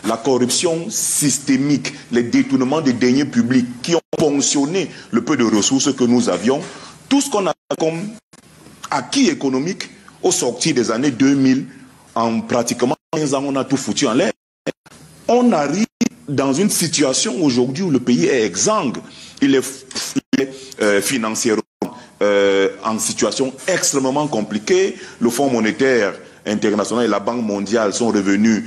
la corruption systémique, les détournements des deniers publics qui ont ponctionné le peu de ressources que nous avions, tout ce qu'on a comme acquis économique au sortir des années 2000, en pratiquement 15 ans, on a tout foutu en l'air. On arrive dans une situation aujourd'hui où le pays est exsangue. Il est financièrement en situation extrêmement compliquée. Le Fonds monétaire international et la Banque mondiale sont revenus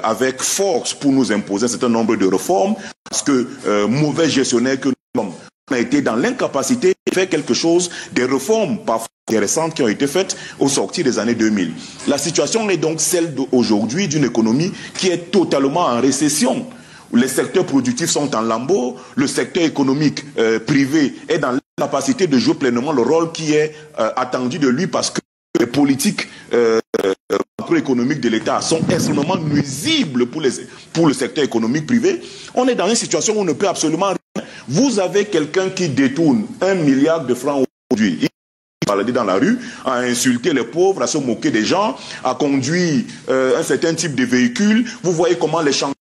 avec force pour nous imposer un certain nombre de réformes, parce que mauvais gestionnaires que nous sommes, on a été dans l'incapacité de faire quelque chose, des réformes parfois intéressantes qui ont été faites au sortir des années 2000. La situation est donc celle d'aujourd'hui d'une économie qui est totalement en récession. Les secteurs productifs sont en lambeaux, le secteur économique privé est dans l'incapacité de jouer pleinement le rôle qui est attendu de lui, parce que les politiques macroéconomiques de l'État sont extrêmement nuisibles pour le secteur économique privé. On est dans une situation où on ne peut absolument rien. Vous avez quelqu'un qui détourne 1 milliard de francs aujourd'hui. Il balader dans la rue, à insulter les pauvres, à se moquer des gens, à conduire un certain type de véhicule. Vous voyez comment les chantiers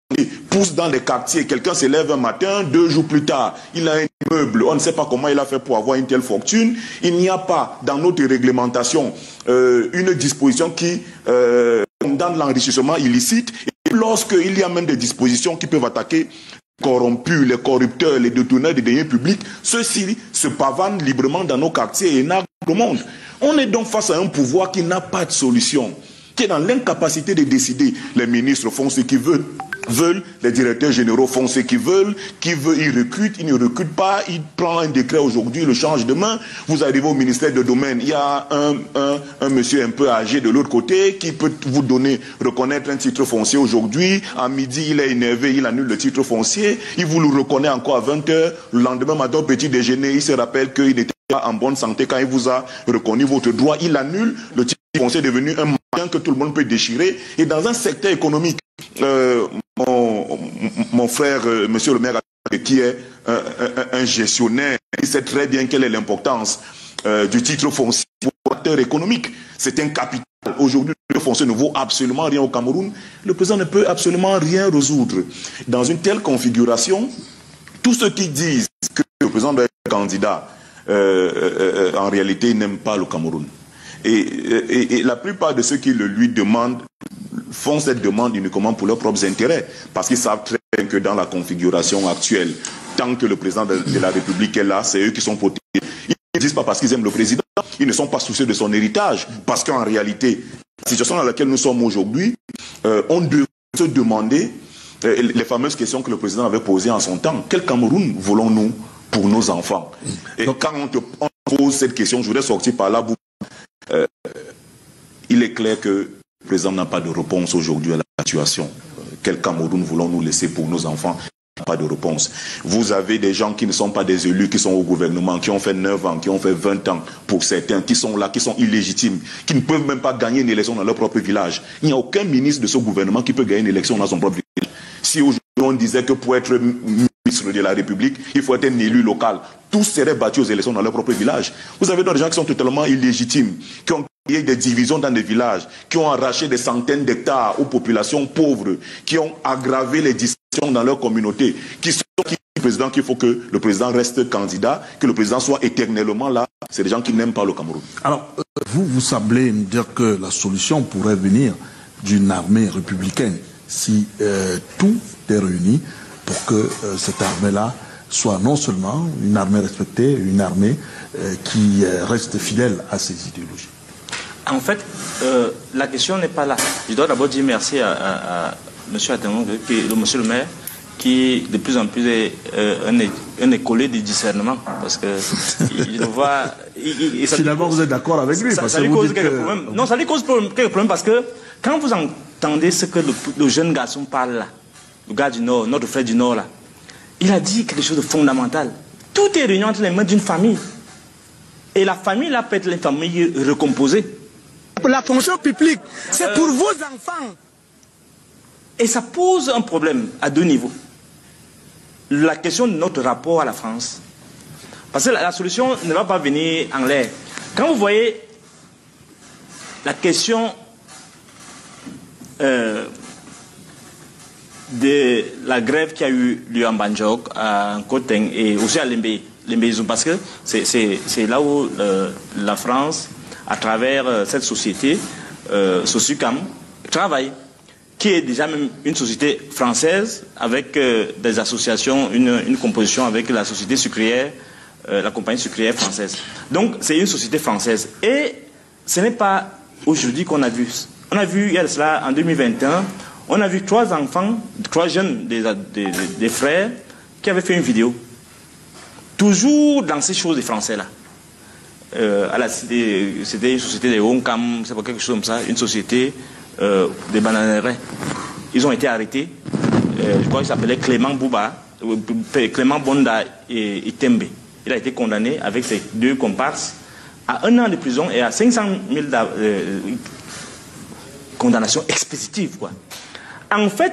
poussent dans les quartiers. Quelqu'un se lève un matin, 2 jours plus tard, il a un immeuble. On ne sait pas comment il a fait pour avoir une telle fortune. Il n'y a pas dans notre réglementation une disposition qui condamne l'enrichissement illicite. Et lorsqu'il y a même des dispositions qui peuvent attaquer corrompus, les corrupteurs, les détourneurs des deniers publics, ceux-ci se pavanent librement dans nos quartiers et narguent le monde. On est donc face à un pouvoir qui n'a pas de solution, qui est dans l'incapacité de décider. Les ministres font ce qu'ils veulent, les directeurs généraux font ce qu'ils veulent, qui veut, ils recrutent, ils ne recrutent pas, ils prennent un décret aujourd'hui, le changent demain. Vous arrivez au ministère de domaine, il y a un monsieur un peu âgé de l'autre côté qui peut vous donner, reconnaître un titre foncier aujourd'hui. À midi, il est énervé, il annule le titre foncier, il vous le reconnaît encore à 20h. Le lendemain matin, au petit déjeuner, il se rappelle qu'il n'était pas en bonne santé quand il vous a reconnu votre droit. Il annule, le titre foncier est devenu un moyen que tout le monde peut déchirer. Et dans un secteur économique, mon frère, monsieur le maire, qui est un gestionnaire, il sait très bien quelle est l'importance du titre foncier pour l'acteur économique. C'est un capital. Aujourd'hui, le titre foncier ne vaut absolument rien au Cameroun. Le président ne peut absolument rien résoudre. Dans une telle configuration, tous ceux qui disent que le président doit être candidat, en réalité, n'aiment pas le Cameroun. Et la plupart de ceux qui le lui demandent font cette demande uniquement pour leurs propres intérêts, parce qu'ils savent très bien que dans la configuration actuelle, tant que le président de la République est là, c'est eux qui sont protégés. Ils ne disent pas parce qu'ils aiment le président, ils ne sont pas soucieux de son héritage, parce qu'en réalité, la situation dans laquelle nous sommes aujourd'hui, on devrait se demander les fameuses questions que le président avait posées en son temps. Quel Cameroun voulons-nous pour nos enfants? Et donc, quand on pose cette question, je voudrais sortir par là. Il est clair que le président n'a pas de réponse aujourd'hui à la situation. Quel Cameroun voulons-nous laisser pour nos enfants? Pas de réponse. Vous avez des gens qui ne sont pas des élus, qui sont au gouvernement, qui ont fait 9 ans, qui ont fait 20 ans pour certains, qui sont là, qui sont illégitimes, qui ne peuvent même pas gagner une élection dans leur propre village. Il n'y a aucun ministre de ce gouvernement qui peut gagner une élection dans son propre village. Si aujourd'hui on disait que pour être ministre de la République, il faut être un élu local, tous seraient battus aux élections dans leur propre village. Vous avez des gens qui sont totalement illégitimes, qui ont créé des divisions dans des villages, qui ont arraché des centaines d'hectares aux populations pauvres, qui ont aggravé les dissensions dans leur communauté, qui sont le président qu'il faut que le président reste candidat, que le président soit éternellement là. C'est des gens qui n'aiment pas le Cameroun. Alors, vous semblez me dire que la solution pourrait venir d'une armée républicaine, si tout est réuni pour que cette armée-là soit non seulement une armée respectée, une armée qui reste fidèle à ses idéologies. En fait, la question n'est pas là. Je dois d'abord dire merci à M. Atemong, monsieur le maire, qui de plus en plus est un écolier du discernement. Parce que je le vois... Finalement, vous êtes d'accord avec lui, ça lui cause quelques problèmes. Non, ça lui cause quelques problèmes parce que quand vous entendez ce que le jeune garçon parle là, le gars du Nord, notre frère du Nord là, il a dit quelque chose de fondamental. Tout est réuni entre les mains d'une famille. Et la famille là peut être une famille recomposée. La fonction publique, c'est pour vos enfants. Et ça pose un problème à 2 niveaux. La question de notre rapport à la France. Parce que la solution ne va pas venir en l'air. Quand vous voyez la question de la grève qui a eu lieu en Banjok, à Nkoteng et aussi à Lembeizou, parce que c'est là où la France, à travers cette société, Sosucam, travaille, qui est déjà même une société française avec des associations, une composition avec la société sucrière, la compagnie sucrière française. Donc c'est une société française. Et ce n'est pas aujourd'hui qu'on a vu. On a vu, il y a cela, en 2021, on a vu 3 enfants, 3 jeunes, des frères, qui avaient fait une vidéo. Toujours dans ces choses des Français-là. C'était une société de Hongkam, c'est pas quelque chose comme ça, une société des bananeraies. Ils ont été arrêtés. Je crois qu'il s'appelait Clément Bouba, Clément Bonda et Tembe. Il a été condamné avec ses 2 comparses à 1 an de prison et à 500 000 condamnations expéditives, quoi. En fait,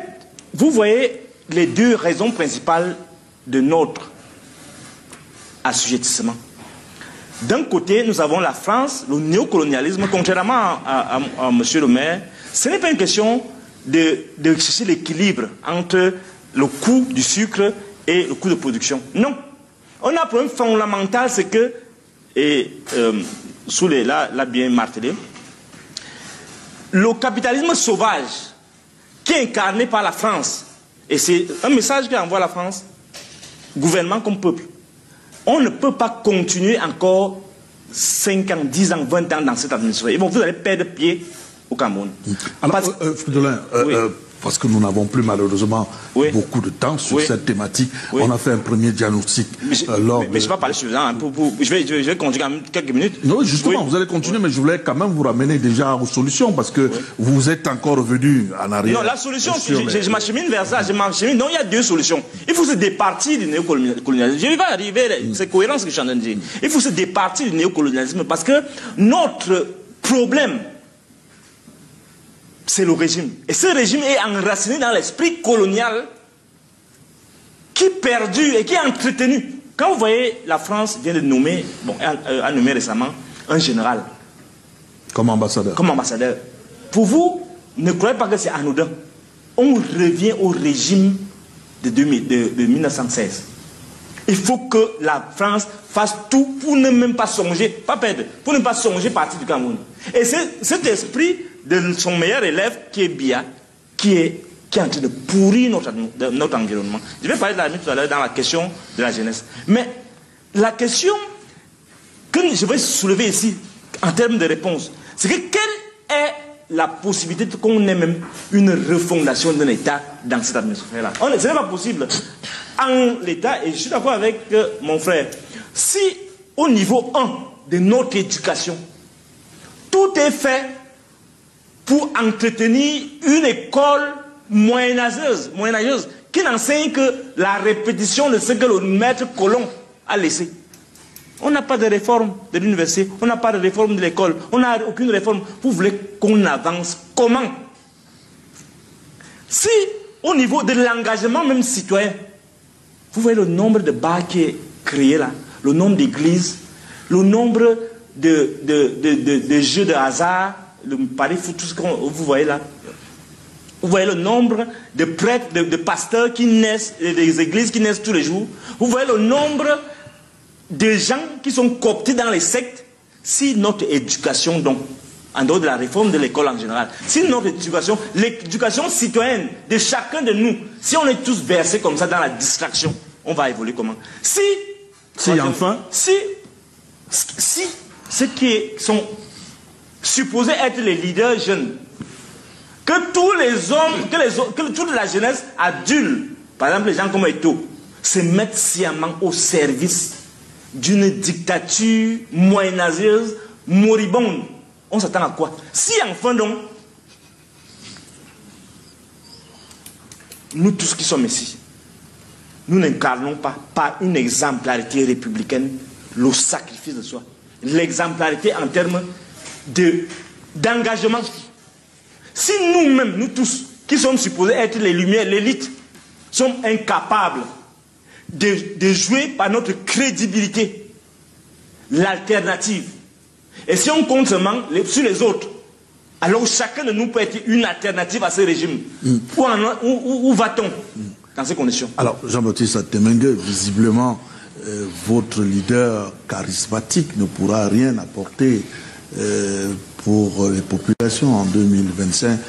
vous voyez les 2 raisons principales de notre assujettissement. D'un côté, nous avons la France, le néocolonialisme, contrairement à M. le maire, ce n'est pas une question de chercher l'équilibre entre le coût du sucre et le coût de production. Non. On a un problème fondamental, c'est que, là bien martelé, le capitalisme sauvage qui est incarné par la France, et c'est un message qu'envoie la France, gouvernement comme peuple. On ne peut pas continuer encore 5 ans, 10 ans, 20 ans dans cette administration. Et bon, vous allez perdre pied au Cameroun. Alors, Fridolin, parce que nous n'avons plus malheureusement beaucoup de temps sur cette thématique, on a fait un premier diagnostic. Mais je ne vais pas parler sur ça. Je vais continuer quand même quelques minutes. Non, justement, vous allez continuer, mais je voulais quand même vous ramener déjà aux solutions, parce que vous êtes encore revenu en arrière. Non, la solution, je m'achemine vers ça. Non, il y a 2 solutions. Il faut se départir du néocolonialisme. Je vais pas arriver, c'est cohérent ce que je suis en train de dire. Il faut se départir du néocolonialisme, parce que notre problème, c'est le régime. Et ce régime est enraciné dans l'esprit colonial qui perdure et qui est entretenu. Quand vous voyez, la France vient de nommer, a nommé récemment un général. Comme ambassadeur. Comme ambassadeur. Pour vous, ne croyez pas que c'est anodin. On revient au régime de 1916. Il faut que la France fasse tout pour ne même pas songer, pas perdre, pour ne pas songer partir du Cameroun. Et c'est cet esprit de son meilleur élève, qui est Biya, qui est en train de pourrir notre environnement. Je vais parler de la tout à l'heure dans la question de la jeunesse. Mais la question que je vais soulever ici, en termes de réponse, c'est que quelle est la possibilité qu'on ait même une refondation d'un État dans cette administration-là? Ce n'est pas possible. En l'État, et je suis d'accord avec mon frère, si au niveau 1 de notre éducation, tout est fait pour entretenir une école moyenâgeuse qui n'enseigne que la répétition de ce que le maître Colomb a laissé. On n'a pas de réforme de l'université, on n'a pas de réforme de l'école, on n'a aucune réforme. Vous voulez qu'on avance comment? Si au niveau de l'engagement même citoyen, vous voyez le nombre de bars qui est créé là, le nombre d'églises, le nombre de jeux de hasard, le pari foot, tout ce que vous voyez là. Vous voyez le nombre de prêtres, de pasteurs qui naissent, des églises qui naissent tous les jours. Vous voyez le nombre de gens qui sont cooptés dans les sectes. Si notre éducation, donc, en dehors de la réforme de l'école en général, si notre éducation, l'éducation citoyenne de chacun de nous, si on est tous versés comme ça dans la distraction, on va évoluer comment? Si ceux qui sont supposés être les leaders jeunes, que tous les hommes, que toute la jeunesse adulte, par exemple les gens comme Eto'o, se mettent sciemment au service d'une dictature moyenâgeuse, moribonde, on s'attend à quoi? Si enfin donc, nous tous qui sommes ici, nous n'incarnons pas par une exemplarité républicaine le sacrifice de soi, l'exemplarité en termes d'engagement. Si nous-mêmes, nous tous, qui sommes supposés être les lumières, l'élite, sommes incapables de jouer par notre crédibilité l'alternative, et si on compte seulement sur les autres, alors chacun de nous peut être une alternative à ce régime. Où va-t-on dans ces conditions? Alors, Jean-Baptiste Temengue, visiblement, votre leader charismatique ne pourra rien apporter pour les populations en 2025.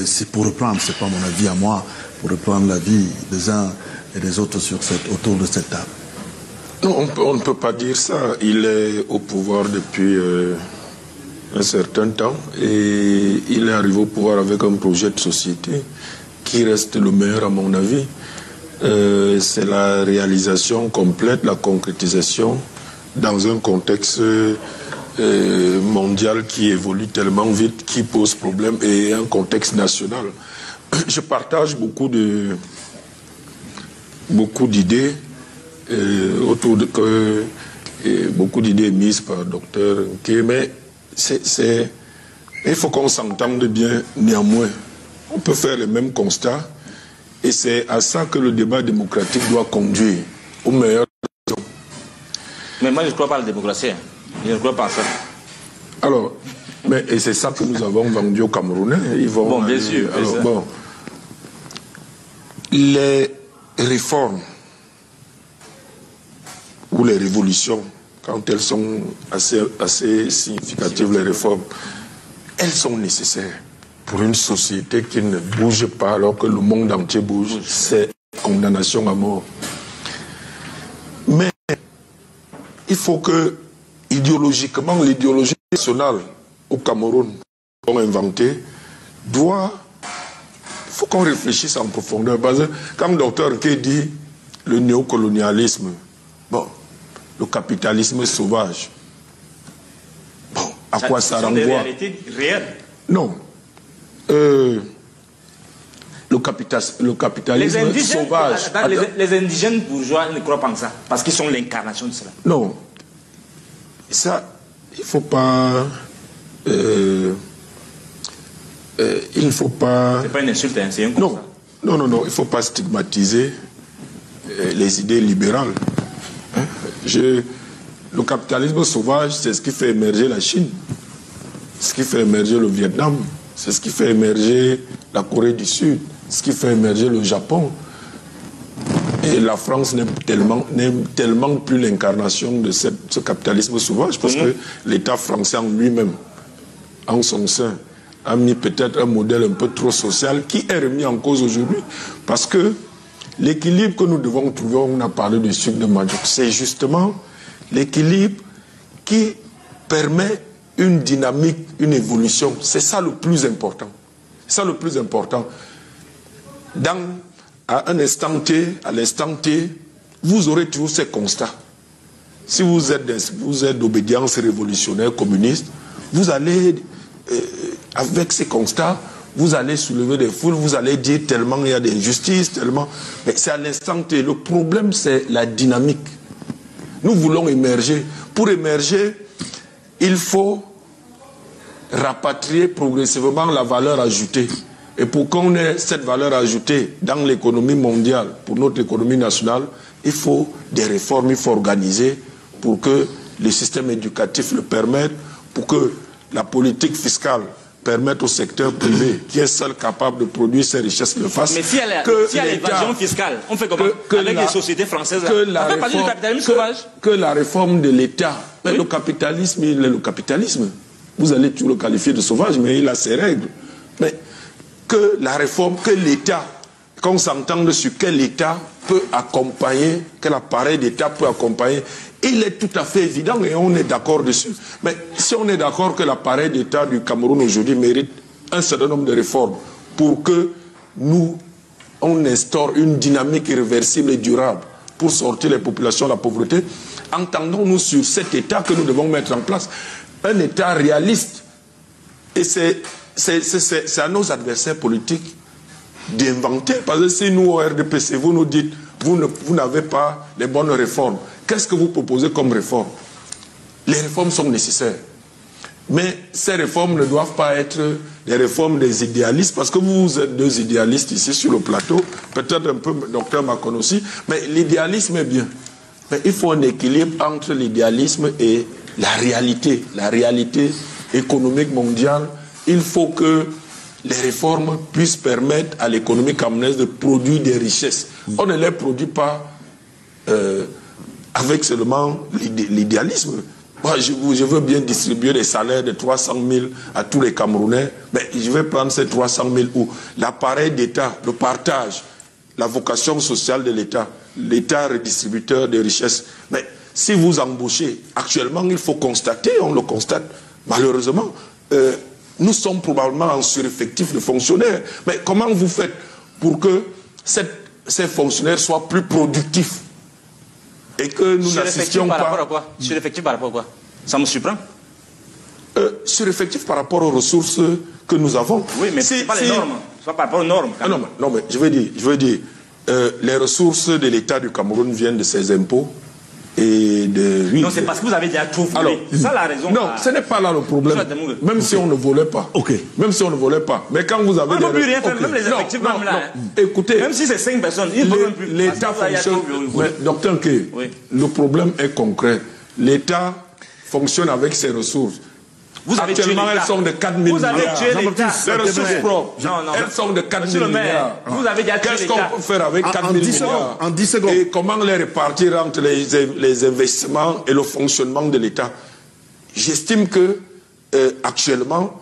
C'est pour reprendre, c'est pas mon avis à moi, pour reprendre l'avis des uns et des autres autour de cette table. Non, on ne peut pas dire ça. Il est au pouvoir depuis un certain temps et il est arrivé au pouvoir avec un projet de société qui reste le meilleur à mon avis. C'est la réalisation complète, la concrétisation dans un contexte mondial qui évolue tellement vite, qui pose problème, et un contexte national. Je partage beaucoup d'idées autour de beaucoup d'idées émises par Dr Nke, mais il faut qu'on s'entende bien néanmoins. On peut faire les mêmes constats et c'est à ça que le débat démocratique doit conduire au meilleur. Mais moi je ne crois pas à la démocratie. Je ne crois pas à ça. Alors, et c'est ça que nous avons vendu aux Camerounais. Ils vont bon, bien sûr. Alors, bon, les réformes ou les révolutions, quand elles sont assez significatives, les réformes, elles sont nécessaires pour une société qui ne bouge pas alors que le monde entier bouge. C'est condamnation à mort. Mais il faut que, idéologiquement, l'idéologie nationale au Cameroun qu'on a inventée il faut qu'on réfléchisse en profondeur. Parce que, comme Dr Nke dit, le néocolonialisme, bon, le capitalisme sauvage, bon, à quoi ça renvoie? Des réalités réelles. Non. Le capitalisme sauvage. Les indigènes bourgeois ne croient pas en ça, parce qu'ils sont l'incarnation de cela. Non. Ça, il ne faut pas... il ne faut pas... C'est pas une insulte, hein, c'est un constat. Non, il ne faut pas stigmatiser les idées libérales. Hein? Le capitalisme sauvage, c'est ce qui fait émerger la Chine, ce qui fait émerger le Vietnam, c'est ce qui fait émerger la Corée du Sud, ce qui fait émerger le Japon. Et la France n'est tellement plus l'incarnation de ce capitalisme sauvage, parce que l'État français en lui-même, en son sein, a mis peut-être un modèle un peu trop social qui est remis en cause aujourd'hui. Parce que l'équilibre que nous devons trouver, on a parlé du sucre de Mandioc, c'est justement l'équilibre qui permet une dynamique, une évolution. C'est ça le plus important. C'est ça le plus important. À un instant T, à l'instant T, vous aurez toujours ces constats. Si vous êtes d'obédience révolutionnaire communiste, vous allez, avec ces constats, vous allez soulever des foules, vous allez dire tellement il y a des injustices, tellement... Mais c'est à l'instant T. Le problème, c'est la dynamique. Nous voulons émerger. Pour émerger, il faut rapatrier progressivement la valeur ajoutée. Et pour qu'on ait cette valeur ajoutée dans l'économie mondiale, pour notre économie nationale, il faut des réformes, il faut organiser pour que le système éducatif le permette, pour que la politique fiscale permette au secteur privé, qui est seul capable de produire ses richesses, le fasse. Mais si y a l'évasion fiscale, on fait comment? Avec les sociétés françaises, là, on fait du capitalisme sauvage. Que la réforme de l'État, le capitalisme, il est le capitalisme. Vous allez toujours le qualifier de sauvage, mais il a ses règles. Mais que la réforme, que l'État, qu'on s'entende sur quel État peut accompagner, quel appareil d'État peut accompagner, il est tout à fait évident et on est d'accord dessus. Mais si on est d'accord que l'appareil d'État du Cameroun aujourd'hui mérite un certain nombre de réformes pour que on instaure une dynamique irréversible et durable pour sortir les populations de la pauvreté, entendons-nous sur cet État que nous devons mettre en place. Un État réaliste. Et c'est à nos adversaires politiques d'inventer. Parce que si nous, au RDPC, vous nous dites, vous n'avez pas les bonnes réformes, qu'est-ce que vous proposez comme réforme? Les réformes sont nécessaires. Mais ces réformes ne doivent pas être des réformes des idéalistes, parce que vous êtes deux idéalistes ici sur le plateau, peut-être un peu Dr Macon aussi, mais l'idéalisme est bien. Mais il faut un équilibre entre l'idéalisme et la réalité économique mondiale il faut que les réformes puissent permettre à l'économie camerounaise de produire des richesses. On ne les produit pas avec seulement l'idéalisme. Moi, je veux bien distribuer des salaires de 300 000 à tous les Camerounais, mais je vais prendre ces 300 000 où l'appareil d'État, le partage, la vocation sociale de l'État, l'État redistributeur des richesses. Mais si vous embauchez, actuellement, il faut constater, on le constate, malheureusement, nous sommes probablement en sureffectif de fonctionnaires. Mais comment vous faites pour que ces fonctionnaires soient plus productifs et que nous n'assistions pas... Par rapport à quoi? Sureffectif par rapport à quoi? Ça me surprend. Sureffectif par rapport aux ressources que nous avons. Oui, mais c'est pas les normes. C'est pas par rapport aux normes. Ah non, mais je veux dire, les ressources de l'État du Cameroun viennent de ses impôts et de... Non, c'est parce que vous avez déjà tout volé. C'est ça la raison. Non, ce n'est pas là le problème. Même si on ne volait pas. Ok. Même si on ne volait pas. Mais quand vous avez... On ne peut plus rien faire, même les effectifs, même là. Écoutez... Même si c'est 5 personnes, ils ne peuvent plus. L'État fonctionne... Mais, docteur Nké, le problème est concret. L'État fonctionne avec ses ressources. Vous avez actuellement, elles sont de 4 000 vous avez milliards. tué l'État. Les ressources propres, non, elles sont de 4 000 milliards. Vous avez déjà tué Qu'est-ce qu'on peut faire avec 4 000 milliards? En 10 secondes. Et comment les répartir entre les investissements et le fonctionnement de l'État? J'estime que, actuellement,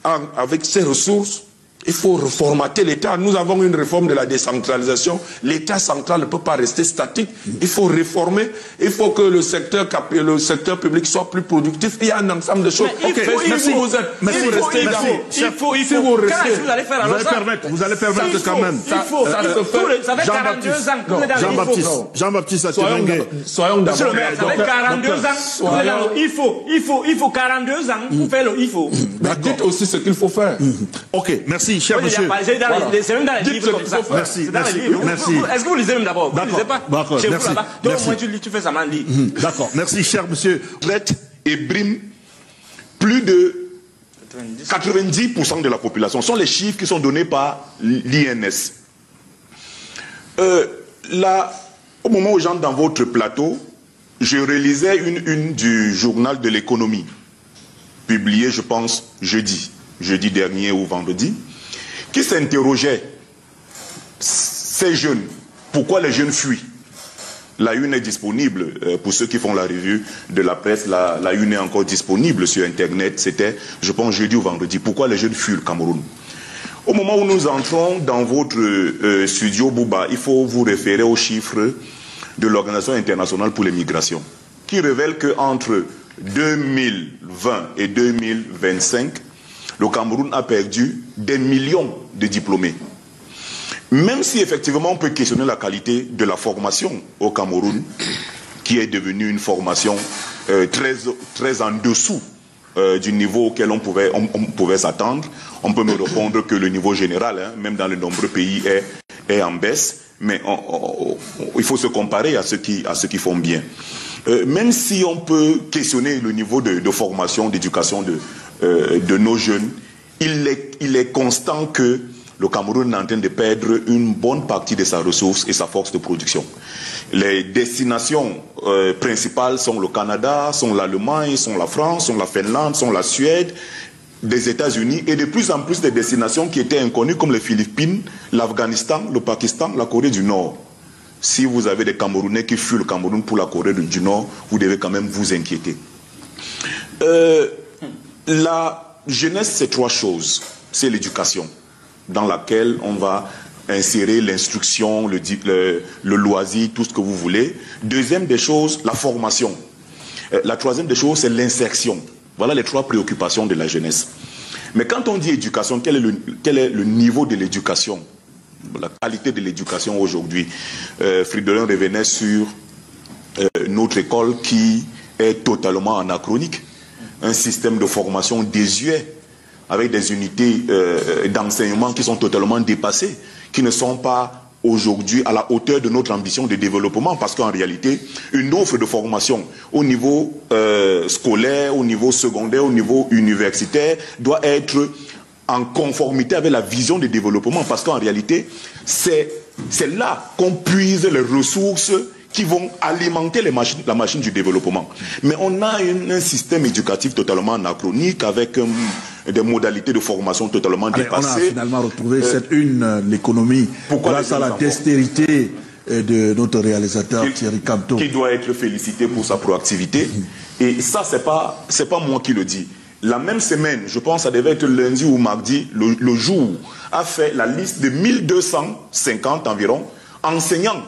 avec ces ressources, il faut reformater l'État. Nous avons une réforme de la décentralisation. L'État central ne peut pas rester statique. Il faut réformer. Il faut que le secteur public soit plus productif. Il y a un ensemble de choses. Il faut. Vous allez permettre quand même. Ça fait 42 ans. Jean-Baptiste soyons d'abord. Ça fait 42 ans. Il faut 42 ans pour faire le il faut. Dites aussi ce qu'il faut faire. Ok, merci, cher monsieur. C'est même dans les livres comme ça. Merci. Est-ce que vous lisez même d'abord? Vous ne lisez pas? D'accord, merci. Donc moi tu fais ça, man, lis. D'accord, merci, cher monsieur. Et brime plus de 90% de la population. Ce sont les chiffres qui sont donnés par l'INS. Là, au moment où j'entre dans votre plateau, je relisais une du journal de l'économie, publiée, je pense, jeudi dernier ou vendredi, qui s'interrogeait, ces jeunes, pourquoi les jeunes fuient? La une est disponible, pour ceux qui font la revue de la presse, la une est encore disponible sur Internet, c'était, je pense, jeudi ou vendredi, pourquoi les jeunes fuient le Cameroun? Au moment où nous entrons dans votre studio Bouba, il faut vous référer aux chiffres de l'Organisation internationale pour les migrations, qui révèle qu'entre 2020 et 2025, le Cameroun a perdu des millions de diplômés. Même si effectivement on peut questionner la qualité de la formation au Cameroun, qui est devenue une formation très en dessous du niveau auquel on pouvait s'attendre, on peut me répondre que le niveau général, même dans de nombreux pays, est en baisse, mais il faut se comparer à ceux qui font bien. Même si on peut questionner le niveau de formation, d'éducation de nos jeunes, il est constant que le Cameroun est en train de perdre une bonne partie de sa ressource et sa force de production. Les destinations principales sont le Canada, sont l'Allemagne, sont la France, sont la Finlande, sont la Suède, des États-Unis et de plus en plus des destinations qui étaient inconnues comme les Philippines, l'Afghanistan, le Pakistan, la Corée du Nord. Si vous avez des Camerounais qui fuient le Cameroun pour la Corée du Nord, vous devez quand même vous inquiéter. La jeunesse, c'est 3 choses. C'est l'éducation, dans laquelle on va insérer l'instruction, le loisir, tout ce que vous voulez. Deuxième des choses, la formation. La troisième des choses, c'est l'insertion. Voilà les 3 préoccupations de la jeunesse. Mais quand on dit éducation, quel est le niveau de l'éducation? La qualité de l'éducation aujourd'hui. Fridolin revenait sur notre école qui est totalement anachronique. Un système de formation désuet, avec des unités d'enseignement qui sont totalement dépassées, qui ne sont pas aujourd'hui à la hauteur de notre ambition de développement, parce qu'en réalité, une offre de formation au niveau scolaire, au niveau secondaire, au niveau universitaire, doit être en conformité avec la vision de développement, parce qu'en réalité, c'est là qu'on puise les ressources qui vont alimenter la machine du développement. Mais on a un système éducatif totalement anachronique, avec des modalités de formation totalement dépassées. On a finalement retrouvé cette une, l'économie, grâce à la dextérité de notre réalisateur Thierry Camteau. Qui doit être félicité pour sa proactivité. Et ça, c'est pas moi qui le dis. La même semaine, je pense que ça devait être lundi ou mardi, le jour, a fait la liste de 1250 environ enseignants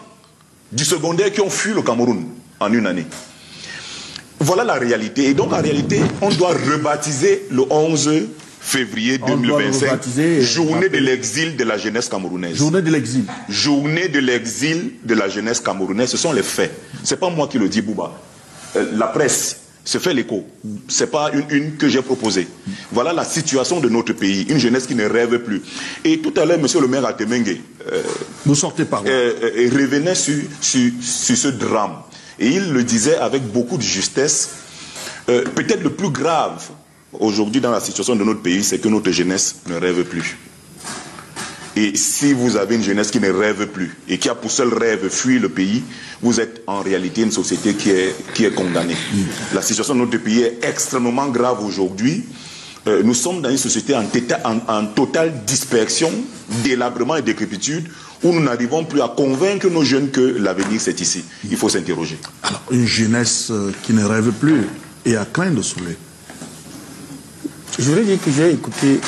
du secondaire qui ont fui le Cameroun en une année. Voilà la réalité. Et donc, en réalité, on doit rebaptiser le 11 février 2025 journée de l'exil de la jeunesse camerounaise. Journée de l'exil. Journée de l'exil de la jeunesse camerounaise. Ce sont les faits. Ce n'est pas moi qui le dis, Bouba. La presse se fait l'écho. Ce n'est pas une que j'ai proposée. Voilà la situation de notre pays. Une jeunesse qui ne rêve plus. Et tout à l'heure, monsieur le maire Atemengue vous sortez par là. Revenait sur ce drame. Et il le disait avec beaucoup de justesse. Peut-être le plus grave aujourd'hui dans la situation de notre pays, c'est que notre jeunesse ne rêve plus. Et si vous avez une jeunesse qui ne rêve plus et qui a pour seul rêve fuir le pays, vous êtes en réalité une société qui est condamnée. La situation de notre pays est extrêmement grave aujourd'hui. Nous sommes dans une société en totale dispersion, délabrement et décrépitude, où nous n'arrivons plus à convaincre nos jeunes que l'avenir c'est ici. Il faut s'interroger. Alors, une jeunesse qui ne rêve plus et à craindre de soleil. Je voudrais dire que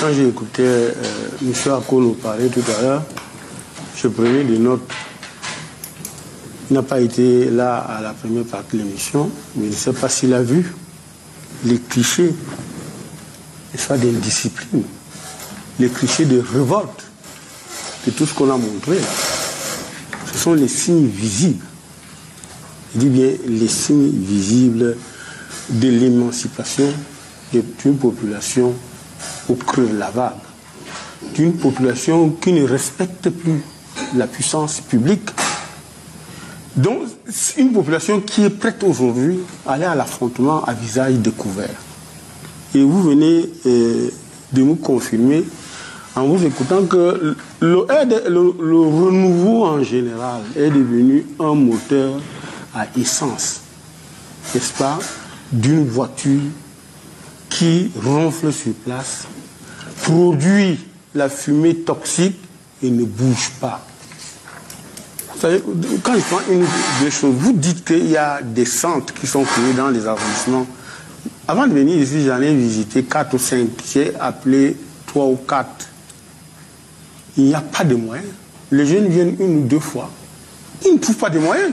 quand j'ai écouté M. Akolo parler tout à l'heure, je prenais des notes. Il n'a pas été là à la première partie de l'émission, mais je ne sais pas s'il a vu les clichés, soit d'indiscipline, les clichés de révolte, de tout ce qu'on a montré. Ce sont les signes visibles. Je dis bien les signes visibles de l'émancipation d'une population au creux de la vague, d'une population qui ne respecte plus la puissance publique, donc une population qui est prête aujourd'hui à aller à l'affrontement à visage découvert. Et vous venez de nous confirmer en vous écoutant que le renouveau en général est devenu un moteur à essence, n'est-ce pas, d'une voiture qui ronfle sur place, produit la fumée toxique et ne bouge pas. Vous savez, quand je prends une des choses, vous dites qu'il y a des centres qui sont créés dans les arrondissements. Avant de venir ici, j'en ai visité 4 ou 5. J'ai appelé 3 ou 4. Il n'y a pas de moyens. Les jeunes viennent 1 ou 2 fois. Ils ne trouvent pas de moyens.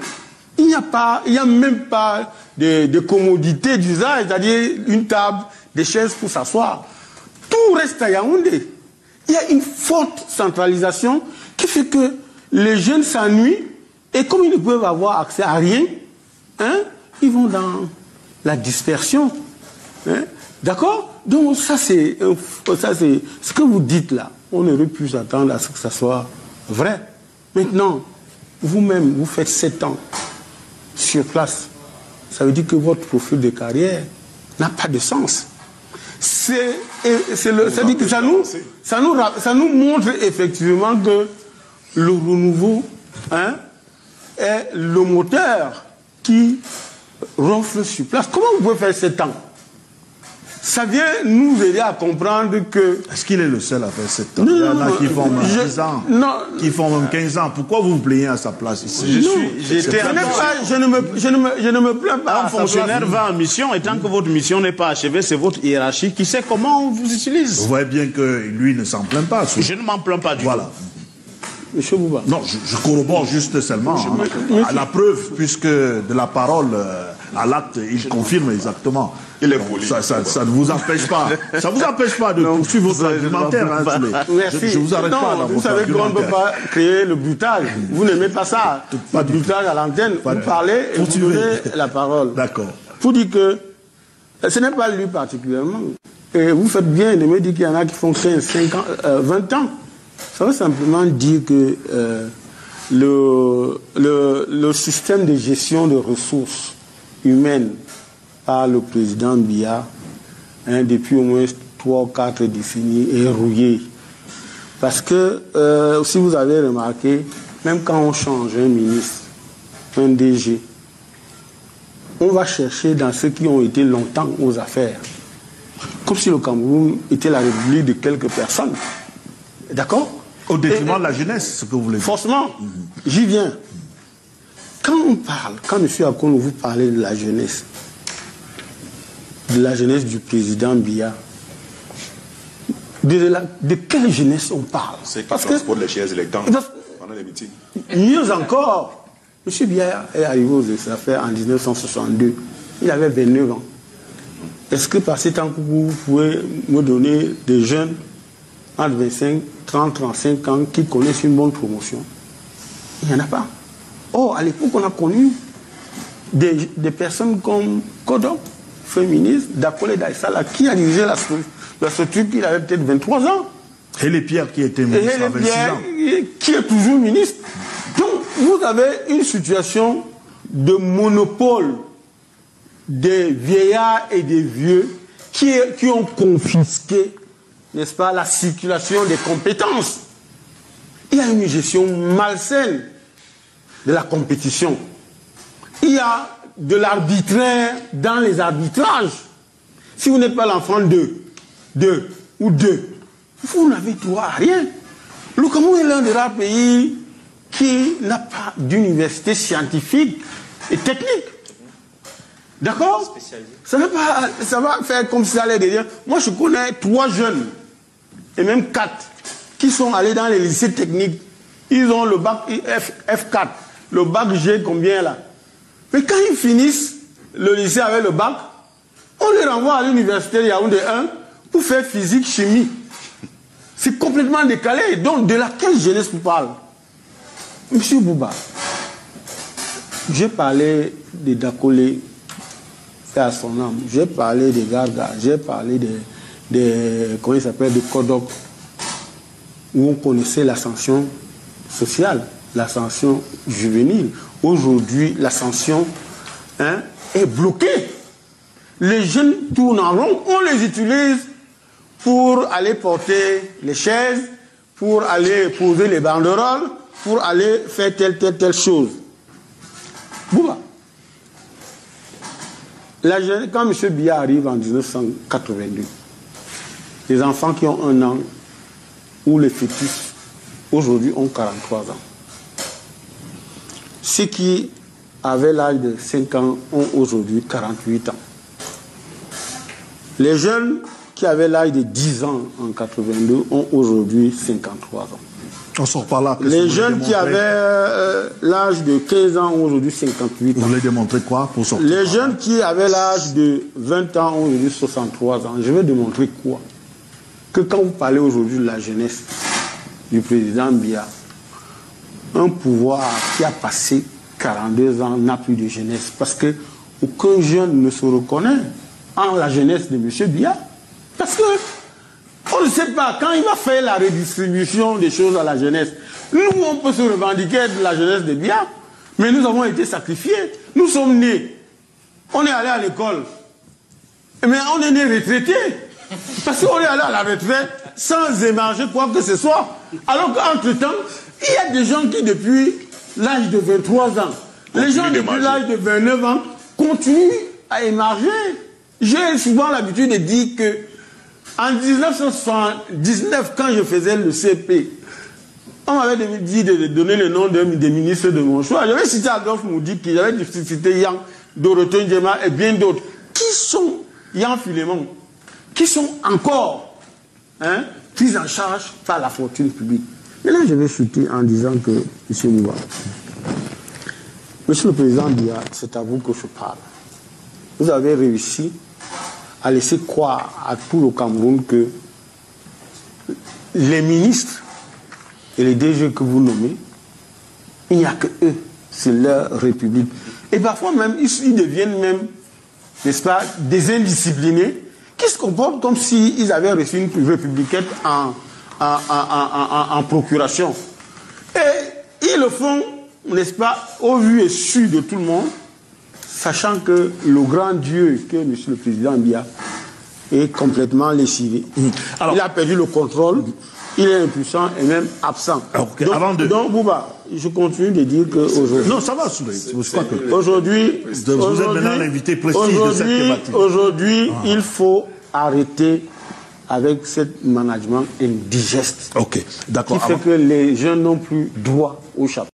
Il n'y a même pas de commodité d'usage, c'est-à-dire une table, des chaises pour s'asseoir. Tout reste à Yaoundé. Il y a une forte centralisation qui fait que les jeunes s'ennuient et comme ils ne peuvent avoir accès à rien, ils vont dans la dispersion. D'accord? Donc ça c'est ce que vous dites là. On aurait pu s'attendre à ce que ça soit vrai. Maintenant, vous-même, vous faites 7 ans sur place. Ça veut dire que votre profil de carrière n'a pas de sens. C'est-à-dire que ça nous montre effectivement que le renouveau est le moteur qui ronfle sur place. Comment vous pouvez faire 7 ans? Ça vient nous aider à comprendre que... Est-ce qu'il est le seul à faire 7 ans? Il y en a qui font 10 ans, qui font même 15 ans. Pourquoi vous vous plaignez à sa place ici? Je ne me plains pas. Un fonctionnaire va en mission et tant que votre mission n'est pas achevée, c'est votre hiérarchie qui sait comment on vous utilise. Vous voyez bien que lui ne s'en plaint pas. Je ne m'en plains pas du tout. Monsieur Bouba. Non, je corrobore juste seulement à la preuve, puisque de la parole à l'acte, il confirme exactement. Il est poli. Ça ne vous empêche pas. Ça vous empêche pas de poursuivre votre argumentaire. Merci. Je vous arrête pas dans vous savez qu'on ne peut pas créer le brutal. Vous n'aimez pas ça. Pas de brutal à l'antenne. Vous parlez et vous donnez la parole. D'accord. Pour dire que ce n'est pas lui particulièrement. Et vous faites bien de me dire qu'il y en a qui font 15, 5 ans, 20 ans. Ça veut simplement dire que le système de gestion de ressources humaines par le président Biya, depuis au moins 3 ou 4 décennies, est rouillé. Parce que, si vous avez remarqué, même quand on change un ministre, un DG, on va chercher dans ceux qui ont été longtemps aux affaires. Comme si le Cameroun était la république de quelques personnes. D'accord? Au détriment de la jeunesse, ce que vous voulez dire. Forcément, j'y viens. Quand on parle, quand M. Akono vous parlez de la jeunesse du président Biya, de quelle jeunesse on parle? C'est qui transporte les chaises et les gants pendant les meetings. Mieux encore, M. Biya est arrivé aux affaires en 1962. Il avait 29 ans. Est-ce que par ces temps que vous pouvez me donner des jeunes entre 25, 30, 35 ans qui connaissent une bonne promotion? Il n'y en a pas. Or, à l'époque, on a connu des personnes comme Kodok, féministe, Dakole Daïsala, qui a dirigé la structure qu'il avait peut-être 23 ans. Et les Pierres qui étaient ministres à 26 ans. Qui est toujours ministre. Donc, vous avez une situation de monopole des vieillards et des vieux qui ont confisqué, n'est-ce pas, la circulation des compétences. Il y a une gestion malsaine de la compétition. Il y a de l'arbitraire dans les arbitrages. Si vous n'êtes pas l'enfant de ou deux, vous n'avez droit à rien. Le Cameroun est l'un des rares pays qui n'a pas d'université scientifique et technique. D'accord? Ça va faire comme si ça allait dire. Moi, je connais 3 jeunes, et même 4, qui sont allés dans les lycées techniques. Ils ont le bac F4, le bac G, combien là? Mais quand ils finissent le lycée avec le bac, on les renvoie à l'université Yaoundé 1 pour faire physique, chimie. C'est complètement décalé. Donc, de laquelle jeunesse vous parle? Monsieur Bouba, j'ai parlé de Dakole à son âme, j'ai parlé des Garga, j'ai parlé comment il s'appelle, de Kodok, où on connaissait l'ascension sociale, l'ascension juvénile. Aujourd'hui, l'ascension est bloquée. Les jeunes tournent en rond, on les utilise pour aller porter les chaises, pour aller poser les banderoles, pour aller faire telle chose. Bouba, quand M. Biya arrive en 1982, les enfants qui ont 1 an ou les fœtus aujourd'hui ont 43 ans. Ceux qui avaient l'âge de 5 ans ont aujourd'hui 48 ans. Les jeunes qui avaient l'âge de 10 ans en 82 ont aujourd'hui 53 ans. On sort par là. Les jeunes qui avaient l'âge de 15 ans ont aujourd'hui 58 ans. Vous voulez démontrer quoi pour sortir? Les jeunes qui avaient l'âge de 20 ans ont aujourd'hui 63 ans. Je vais démontrer quoi? Que quand vous parlez aujourd'hui de la jeunesse du président Biya, un pouvoir qui a passé 42 ans n'a plus de jeunesse. Parce que aucun jeune ne se reconnaît en la jeunesse de M. Biya. Parce que on ne sait pas, quand il va faire la redistribution des choses à la jeunesse, nous, on peut se revendiquer de la jeunesse de Biya, mais nous avons été sacrifiés. Nous sommes nés. On est allé à l'école. Mais on est nés retraités. Parce qu'on est allé à la retraite sans émarger quoi que ce soit. Alors qu'entre-temps, il y a des gens qui, depuis l'âge de 23 ans, les gens depuis l'âge de 29 ans, continuent à émarger. J'ai souvent l'habitude de dire que en 1979, quand je faisais le CP, on m'avait dit de donner le nom des ministres de mon choix. J'avais cité Adolphe Moudiki, j'avais cité Yang, Dorothée Ndjema et bien d'autres. Qui sont Yang Filemon? Qui sont encore pris en charge par la fortune publique? Et là, je vais chuter en disant que, M. Mouba, Monsieur le Président Biya, c'est à vous que je parle. Vous avez réussi à laisser croire à tout le Cameroun que les ministres et les DG que vous nommez, il n'y a que eux, c'est leur république. Et parfois même, ils deviennent même, n'est-ce pas, des indisciplinés qui se comportent comme s'ils avaient reçu une républicaine en procuration. Et ils le font, n'est-ce pas, au vu et su de tout le monde, sachant que le grand Dieu, que M. le Président Biya, est complètement lessivé. Alors, il a perdu le contrôle, il est impuissant et même absent. Donc, Bouba, je continue de dire qu'aujourd'hui... Non, ça va, aujourd'hui, vous êtes maintenant l'invité précis de cette thématique. Aujourd'hui, il faut arrêter avec ce management indigeste. Ok, d'accord. Qui fait que les jeunes n'ont plus droit au chapeau.